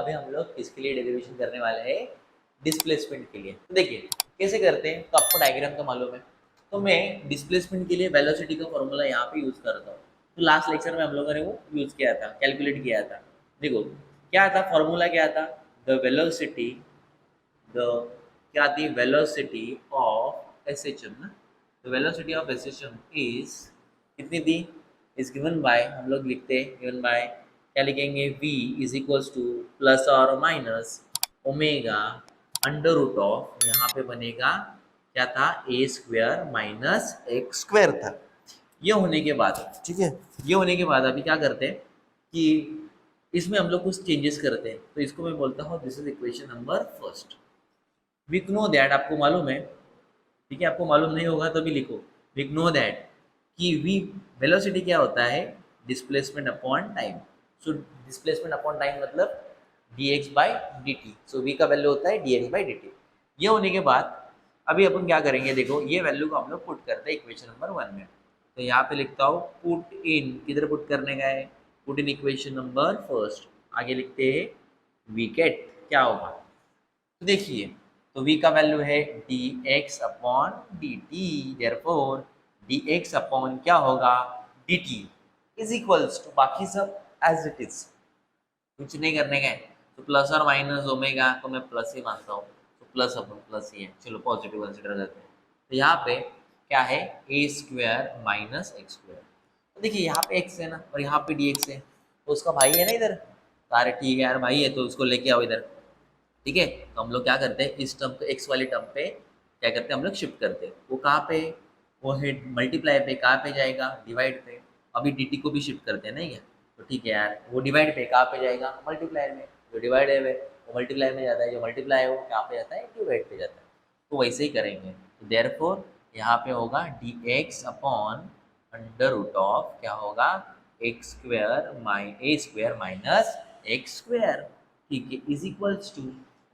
अभी हम लोग किसके लिए डेरिवेशन करने वाले हैं, डिस्प्लेसमेंट के लिए। तो देखिए कैसे करते हैं, तो आपको डायग्राम तो मालूम है। तो मैं डिस्प्लेसमेंट के लिए वेलोसिटी का फॉर्मूला यहाँ पे यूज करता हूँ। तो लास्ट लेक्चर में हम लोगों ने वो यूज किया था, कैलकुलेट किया था। देखो क्या था फॉर्मूला, क्या था, द वेलोसिटी, द क्या थी, वेलोसिटी ऑफ एसएचएम ना। The velocity of SHM is कितनी थी, इज गिवन बाय, हम लोग लिखते हैं गिवन बाय, क्या लिखेंगे, v is equals to plus और minus omega under root of, यहाँ पे बनेगा क्या था, A square minus x square था। ये होने के बाद, ठीक है, ये होने के बाद अभी क्या करते हैं कि इसमें हम लोग कुछ चेंजेस करते हैं। तो इसको मैं बोलता हूँ this is equation number first. We know that, आपको मालूम है, ठीक है, आपको मालूम नहीं होगा तो भी लिखो, वी नो दैट कि वी वेलोसिटी क्या होता है, displacement upon time. So displacement upon time मतलब dx by dt। So v का वैल्यू होता है dx बाई dt। ये होने के बाद अभी अपन क्या करेंगे, देखो ये वैल्यू को हम लोग पुट करते हैं इक्वेशन नंबर 1 में। तो यहाँ पे लिखता हूँ पुट इन, किधर पुट करने का है, put in equation number first. आगे लिखते हैं वी गेट, क्या होगा, तो देखिए, तो v का वैल्यू है dx upon dt, therefore dx upon क्या होगा dt इज इक्वल्स टू, बाकी सब एज इट इज, कुछ नहीं करने का है। तो प्लस और माइनस ओमेगा को मैं प्लस ही मानता हूँ, तो प्लस अपन प्लस ही है, चलो पॉजिटिव कंसिडर करते हैं। तो यहाँ पे क्या है, ए स्क्वायर माइनस एक्स स्क्वायर। तो देखिए यहाँ पे एक्स है ना और यहाँ पे डी एक्स है, तो उसका भाई है ना इधर। तो अरे ठीक है यार, भाई है तो उसको लेके आओ इधर, ठीक है। तो हम लोग क्या करते हैं, इस टर्म को एक्स वाली टर्म पे क्या करते हैं, हम लोग शिफ्ट करते हैं। वो कहाँ पे, वो है मल्टीप्लाई पे, कहाँ पे जाएगा, डिवाइड पे। अभी dt को भी शिफ्ट करते हैं नहीं क्या, तो ठीक है यार, वो डिवाइड पे कहाँ पे जाएगा, मल्टीप्लाई में। जो डिवाइड है वो मल्टीप्लाई में जाता है, जो मल्टीप्लाई है वो कहाँ पे जाता है, डिवाइड पे जाता है। तो वैसे ही करेंगे। तो देयरफॉर यहाँ पे होगा dx upon under root of क्या होगा, x square A square minus x square, ठीक है, इज इक्वल्स टू,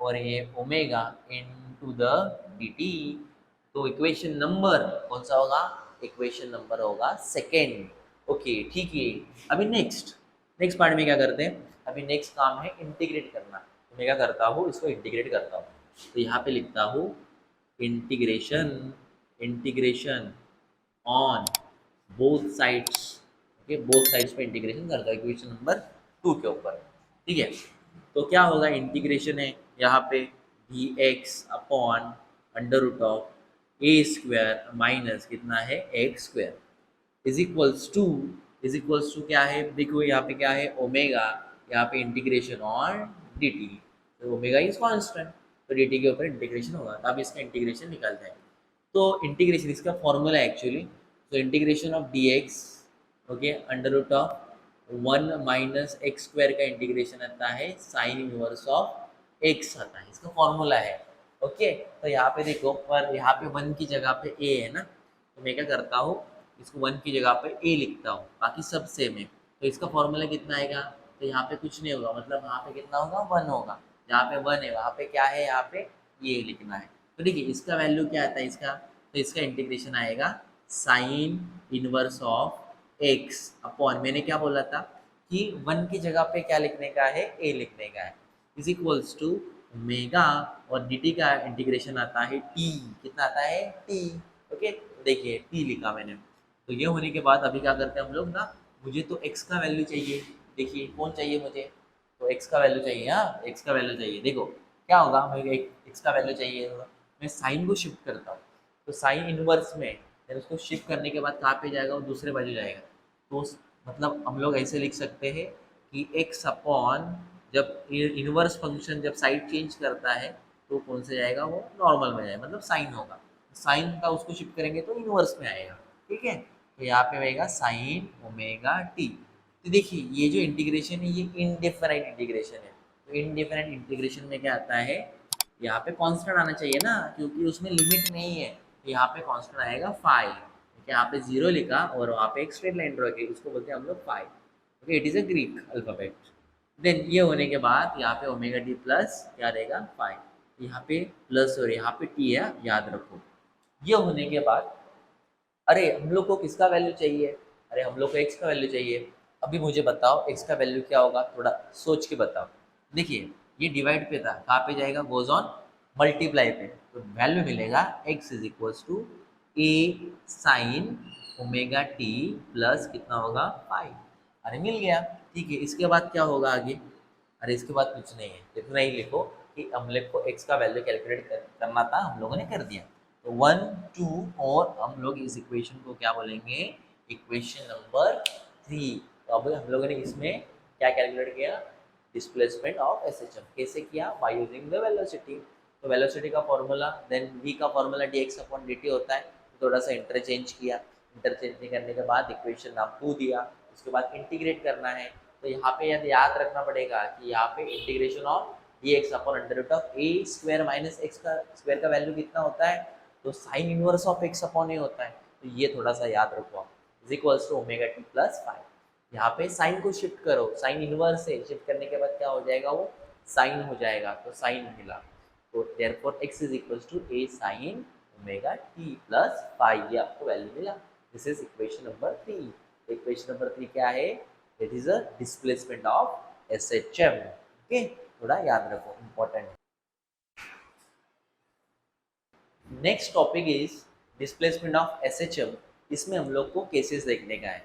और ये ओमेगा इनटू द dt। तो इक्वेशन नंबर कौन सा होगा, इक्वेशन नंबर होगा सेकेंड। ओके ठीक है। अभी नेक्स्ट नेक्स्ट पार्ट में क्या करते हैं, अभी नेक्स्ट काम है इंटीग्रेट करना। तो मैं क्या करता हूँ, इसको इंटीग्रेट करता हूँ। तो यहाँ पे लिखता हूँ integration, integration on both sides, okay, both sides पे इंटीग्रेशन करता हूँ इक्वेशन नंबर 2 के ऊपर, ठीक है। तो क्या होगा, इंटीग्रेशन है यहाँ पे D X upon under root of A square minus कितना है x square is equals to क्या है, देखो यहाँ पे क्या है ओमेगा, यहाँ पे इंटीग्रेशन ऑन डी टी। तो ओमेगा इज कॉन्स्टेंट, तो डी टी के ऊपर इंटीग्रेशन होगा। तो आप इसका इंटीग्रेशन निकालते हैं। तो इंटीग्रेशन इसका फॉर्मूला है एक्चुअली, तो integration of D X, okay, under root of 1 minus x square का इंटीग्रेशन आता है साइन इनवर्स ऑफ एक्स आता है, इसका फॉर्मूला है। ओके, तो यहाँ पे देखो, पर यहाँ पे 1 की जगह पे ए है ना, तो मैं क्या करता हूँ, इसको 1 की जगह पे ए लिखता हूँ, बाकी सब सेम है। तो इसका फॉर्मूला कितना आएगा, तो यहाँ पे कुछ नहीं होगा, मतलब यहाँ पे कितना होगा, 1 होगा। जहाँ पे 1 है वहाँ पे क्या है, यहाँ पे ये लिखना है। तो देखिए इसका वैल्यू क्या आता है इसका, तो इसका इंटीग्रेशन आएगा sign inverse of x upon, मैंने क्या बोला था कि 1 की जगह पे क्या लिखने का है, ए लिखने का है, इज इक्वल्स टू ओमेगा, और dt का इंटीग्रेशन आता है t, कितना आता है t। ओके, देखिए t लिखा मैंने। तो ये होने के बाद अभी क्या करते हैं हम लोग ना, मुझे तो x का वैल्यू चाहिए। देखिए कौन चाहिए मुझे, तो x का वैल्यू चाहिए, हाँ x का वैल्यू चाहिए। देखो क्या होगा, मुझे x का वैल्यू चाहिए, मैं साइन को शिफ्ट करता हूँ। तो साइन इनवर्स में फिर उसको शिफ्ट करने के बाद कहाँ पे जाएगा, वो दूसरे बाजू जाएगा। तो मतलब हम लोग ऐसे लिख सकते हैं कि x अपॉन, जब इनवर्स फंक्शन जब साइड चेंज करता है तो कौन से जाएगा, वो नॉर्मल में जाएगा, मतलब साइन होगा। साइन का उसको शिफ्ट करेंगे तो इनवर्स में आएगा, ठीक है। तो यहाँ पे आएगा साइन ओमेगा टी। तो देखिए ये जो इंटीग्रेशन है ये इनडिफरेंट इंटीग्रेशन है। तो इनडिफरेंट इंटीग्रेशन में क्या आता है, यहाँ पे कांस्टेंट आना चाहिए ना, क्योंकि उसमें लिमिट नहीं है। तो यहाँ पे कांस्टेंट आएगा 5, यहाँ पे 0 लिखा और वहाँ पे एक स्ट्रेट लाइन ड्रॉ की, उसको बोलते हैं हम लोग 5। Okay, it is a Greek alphabet. Then ये होने के बाद यहाँ पे ओमेगा टी प्लस क्या रहेगा 5, यहाँ पे प्लस और यहाँ पे टी है, याद रखो। ये होने के बाद अरे हम लोग को किसका वैल्यू चाहिए, अरे हम लोग को एक्स का वैल्यू चाहिए। अभी मुझे बताओ एक्स का वैल्यू क्या होगा, थोड़ा सोच के बताओ। देखिए ये डिवाइड पे था, कहाँ पे जाएगा, गोज ऑन मल्टीप्लाई पे, तो वैल्यू मिलेगा x is equals to A sine omega T plus कितना होगा 5। अरे मिल गया। ठीक है, इसके बाद क्या होगा आगे, अरे इसके बाद कुछ नहीं है, इतना ही लिखो कि हम लोग को x का वैल्यू कैलकुलेट करना था, हम लोगों ने कर दिया। तो 1 2 और हम लोग इस इक्वेशन को क्या बोलेंगे, इक्वेशन नंबर 3। तो अब हम लोगों ने इसमें क्या कैलकुलेट किया, डिस्प्लेसमेंट ऑफ एसएचएम। कैसे किया, बाय यूजिंग द वेलोसिटी। तो वेलोसिटी का फॉर्मूला, देन v का फॉर्मूला dx अपॉन dt होता है, तो थोड़ा सा इंटरचेंज किया, इंटरचेंज करने के बाद इक्वेशन नाम 2 दिया, उसके बाद इंटीग्रेट करना है। तो यहाँ पे याद रखना पड़ेगा कि यहाँ पे integration of dx upon under root of a square minus x का स्क्वायर का वैल्यू कितना होता है, तो sine inverse of x upon a होता है। तो ये थोड़ा सा याद रखो आप, is equals to omega T plus 5। यहाँ पे साइन को शिफ्ट करो, साइन इनवर्स से शिफ्ट करने के बाद क्या हो जाएगा, वो साइन हो जाएगा, तो साइन मिला। तो therefore x is equals to a sine omega T plus 5, ये आपको वैल्यू मिला। This is equation number 3। Equation number 3 क्या है, it is a displacement of SHM. Okay, थोड़ा याद रखो, important. Next topic is displacement of SHM. इसमें हम लोग को केसेस देखने का है।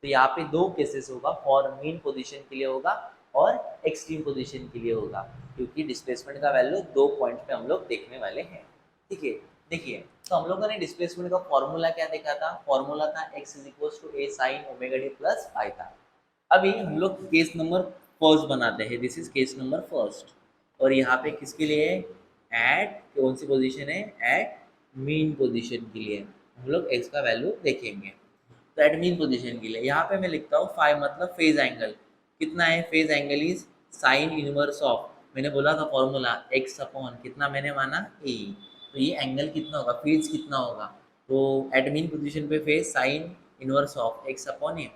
तो यहाँ पे दो केसेस होगा, फॉर मीन पोजीशन के लिए होगा और एक्सट्रीम पोजीशन के लिए होगा, क्योंकि डिस्प्लेसमेंट का वैल्यू 2 पॉइंट पे हम लोग देखने वाले हैं। ठीक है, देखिए, तो हम लोगों ने डिस्प्लेसमेंट का फॉर्मूला क्या देखा था, फॉर्मूला था x is equals to a sine omega T plus 5 था। अभी हम लोग केस नंबर फर्स्ट बनाते हैं, this is case number first. और यहाँ पे किसके लिए, एट कौन सी पोजीशन है, एट मीन पोजीशन के लिए हम लोग x का वैल्यू देखेंगे। तो एट मीन पोजीशन के लिए यहाँ पे मैं लिखता हूँ 5 मतलब फेज एंगल कितना है, phase angle is sine inverse of, मैंने बोला था फॉर्मूला x अपॉन कितना मैंने माना a, तो ये एंगल कितना होगा, फेज कितना होगा, तो एट मीन पोजीशन पे phase sign inverse of x upon a।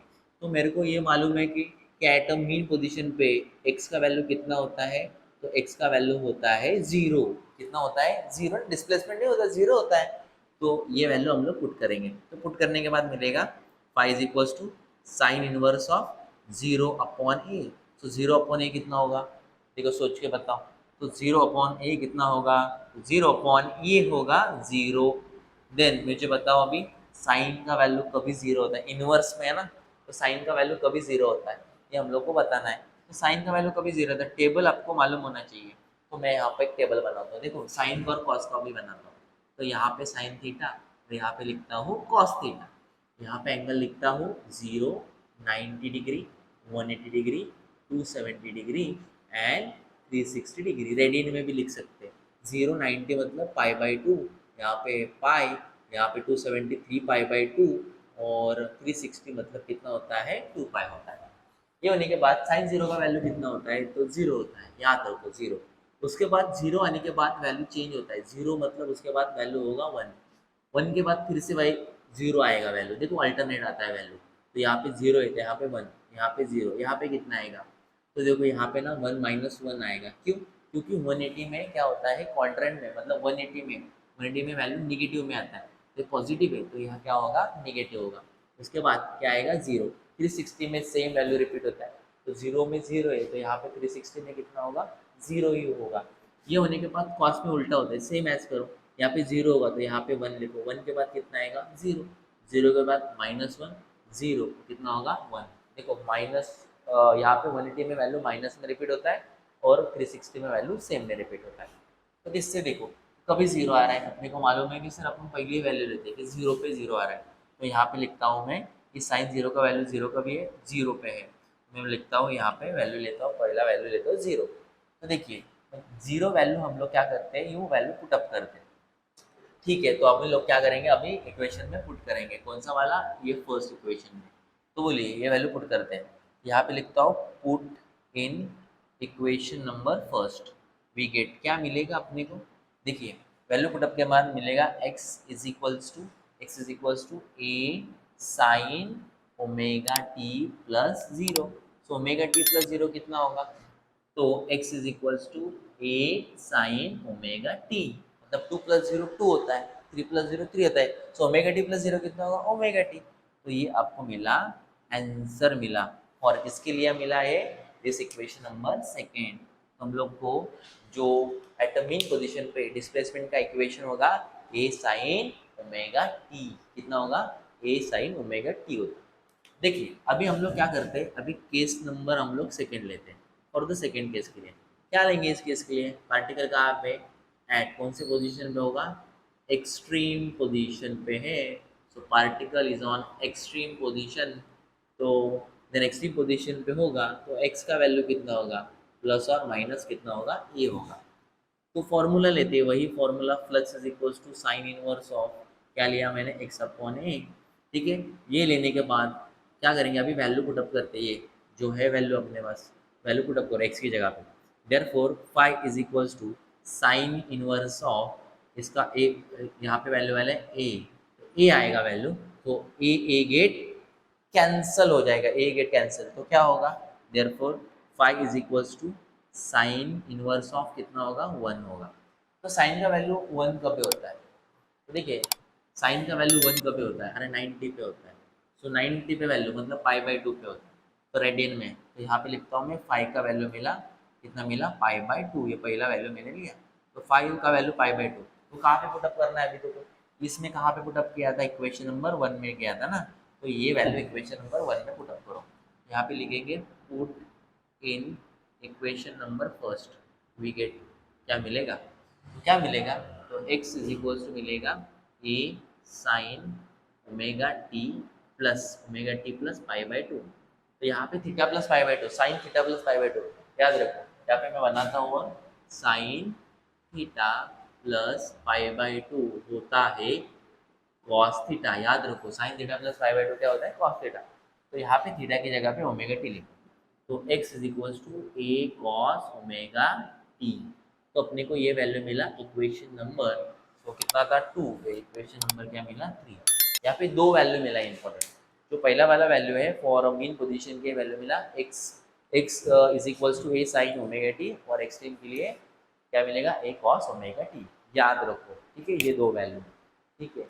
तो मेरे को ये मालूम है कि एट अ मीन पोजीशन पे x का वैल्यू कितना होता है, तो x का वैल्यू होता है 0। कितना होता है, 0, डिस्प्लेसमेंट नहीं होता, 0 होता है। तो ये वैल्यू हम लोग पुट करेंगे, तो पुट करने के बाद मिलेगा 5 is equals to sine inverse of 0 upon A. तो 0 अपॉन ए कितना होगा, देखो सोच के बताओ, तो 0 अपॉन ए कितना होगा, 0 अपॉन ए होगा 0। देन मुझे बताओ अभी, साइन का वैल्यू कभी 0 होता है, इनवर्स में है ना, तो साइन का वैल्यू कभी 0 होता है, ये हम लोग को बताना है। तो साइन का वैल्यू कभी 0 होता है, टेबल आपको मालूम होना चाहिए। तो मैं यहाँ पे एक टेबल बनाता हूँ, देखो साइन और कॉस का भी बनाता हूँ। तो यहाँ पे साइन थीटा, तो यहाँ पे लिखता हूँ कॉस थीटा, यहाँ पे एंगल लिखता हूँ 0, 90 degree, 180 degree, 270 degree and 360 degree. Radian में भी लिख सकते हैं, 0 90 मतलब पाई बाई 2, यहाँ पे पाई, यहाँ पे 273 पाई बाई 2 और 360 मतलब कितना होता है, 2 पाई होता है। ये होने के बाद साइन 0 का वैल्यू कितना होता है, तो 0 होता है, याद रखो 0। उसके बाद 0 आने के बाद वैल्यू चेंज होता है, 0 मतलब उसके बाद वैल्यू होगा 1, 1 के बाद फिर से भाई 0 आएगा वैल्यू, देखो अल्टरनेट आता है वैल्यू। तो यहाँ पे 0 है, तो यहाँ पे 1, यहाँ पे 0, यहाँ पे कितना आएगा, तो देखो यहाँ पे ना 1 माइनस 1 आएगा, क्यों, क्योंकि 180 में क्या होता है, क्वाड्रेंट में, मतलब 180 में वैल्यू निगेटिव में आता है, तो पॉजिटिव है, तो यहाँ क्या होगा, निगेटिव होगा। उसके बाद क्या आएगा, 0। 360 में सेम वैल्यू रिपीट होता है, तो 0 में 0 है, तो यहाँ पे 360 में कितना होगा, 0 ही होगा। ये होने के बाद कॉस में उल्टा होता है, सेम ऐज करो, यहाँ पे 0 होगा तो यहाँ पे 1 लिखो, 1 के बाद कितना आएगा, 0, 0 के बाद -1, 0, कितना होगा 1। देखो माइनस, यहाँ पे 180 में वैल्यू माइनस में रिपीट होता है और 360 में वैल्यू सेम में रिपीट होता है। तो इससे देखो कभी 0 आ रहा है, अपने को मालूम है कि सर अपन पहले वैल्यू लेते हैं कि 0 पे 0 आ रहा है, तो यहाँ पे लिखता हूँ मैं कि साइन 0 का वैल्यू 0 का भी है, 0 पे है, मैं लिखता हूँ यहाँ पे वैल्यू लेता हूँ, पहला वैल्यू लेता हूँ 0। तो देखिए 0 वैल्यू हम लोग क्या करते हैं, ये वैल्यू पुट अप करते हैं। ठीक है, तो अभी लोग क्या करेंगे, अभी इक्वेशन में पुट करेंगे, कौन सा वाला, ये फर्स्ट इक्वेशन में। तो बोलिए ये वैल्यू पुट करते हैं, यहाँ पे लिखता हूँ put in equation number first, we get, क्या मिलेगा अपने को, देखिए वैल्यू पुटअप के बाद मिलेगा x is equals to A sine omega T plus 0। So omega T plus 0 कितना होगा, तो x is equals to A sine omega T, मतलब 2 प्लस 0 2 होता है, 3 प्लस 0 3 होता है, सो ओमेगा टी प्लस 0 कितना होगा, ओमेगा टी। तो ये आपको मिला, आंसर मिला, और इसके लिए मिला है दिस इक्वेशन नंबर सेकेंड। हम लोग को जो एट द मीन पोजीशन पे डिस्प्लेसमेंट का इक्वेशन होगा ए साइन ओमेगा टी। कितना होगा? ए साइन ओमेगा टी होगा। देखिए अभी हम लोग क्या करते हैं, अभी केस नंबर हम लोग सेकेंड लेते हैं। और द सेकेंड केस के लिए क्या लेंगे? इस केस के लिए पार्टिकल कहाँ पे, एट कौन से पोजीशन पे होगा? एक्सट्रीम पोजीशन पे है। So particle is on extreme position. तो देन एक्सट्रीम पोजीशन पे होगा तो एक्स का वैल्यू कितना होगा? प्लस और माइनस कितना होगा? ये होगा। तो फॉर्मूला लेते हैं, वही formula flux is equals to sine inverse of, क्या लिया मैंने? X upon A. ठीक है, ये लेने के बाद क्या करेंगे? अभी वैल्यू पुटअप करते हैं। ये जो है वैल्यू अपने पास, वैल्यू पुटअप करो एक्स की जगह पे। Therefore phi is equals to sine inverse of इसका ए, यहाँ पे वैल्यू वाला है ए, तो ए आएगा वैल्यू। तो ए गेट कैंसल हो जाएगा, ए गेट कैंसिल, तो क्या होगा? Therefore phi is equals to sine inverse of कितना होगा? 1 होगा। तो साइन का वैल्यू 1 कब पे होता है? तो देखिए साइन का वैल्यू 1 कब पे होता है? अरे 90 पे होता है। सो 90 पे वैल्यू मतलब पाई/2 पे होता है। तो रेडियन में तो यहाँ पे लिखता हूँ मैं, फाइव का वैल्यू मिला कितना? मिला पाई/2। ये पहला वैल्यू मैंने लिया। तो फाइव का वैल्यू पाई/2। तो कहाँ पे पुटअप करना है अभी? तो इसमें कहाँ पे पुटअप किया था? इक्वेशन नंबर 1 में किया था ना। तो ये वैल्यू इक्वेशन नंबर 1 में पुटअप करो। यहाँ पे लिखेंगे put in equation number first, we get क्या मिलेगा? क्या मिलेगा? तो x इज इक्वल टू मिलेगा A sine omega T plus पाई/2। तो यहाँ पे थीटा प्लस पाई/2, साइन थीटा प्लस पाई/2, याद रखो। यहाँ पे मैं बनाता हूँ साइन थीटा प्लस पाई/2 होता है कॉस थीटा। याद रखो साइन थीटा प्लस पाई/2 क्या होता है? Cos theta. तो यहाँ पे थीटा की जगह पे ओमेगा टी लिखो। तो x is equals to A cos omega T. तो अपने को ये वैल्यू मिला इक्वेशन नंबर, तो कितना था? 2। इक्वेशन नंबर क्या मिला? 3। यहाँ पे दो वैल्यू मिला इंपॉर्टेंट। जो पहला वाला वैल्यू है फॉर अ मीन पोजीशन के वैल्यू मिला x is equals to A sine omega T, और एक्सट्रीम के लिए क्या मिलेगा? A cos omega T. याद रखो, ठीक है, ये दो वैल्यू। ठीक है,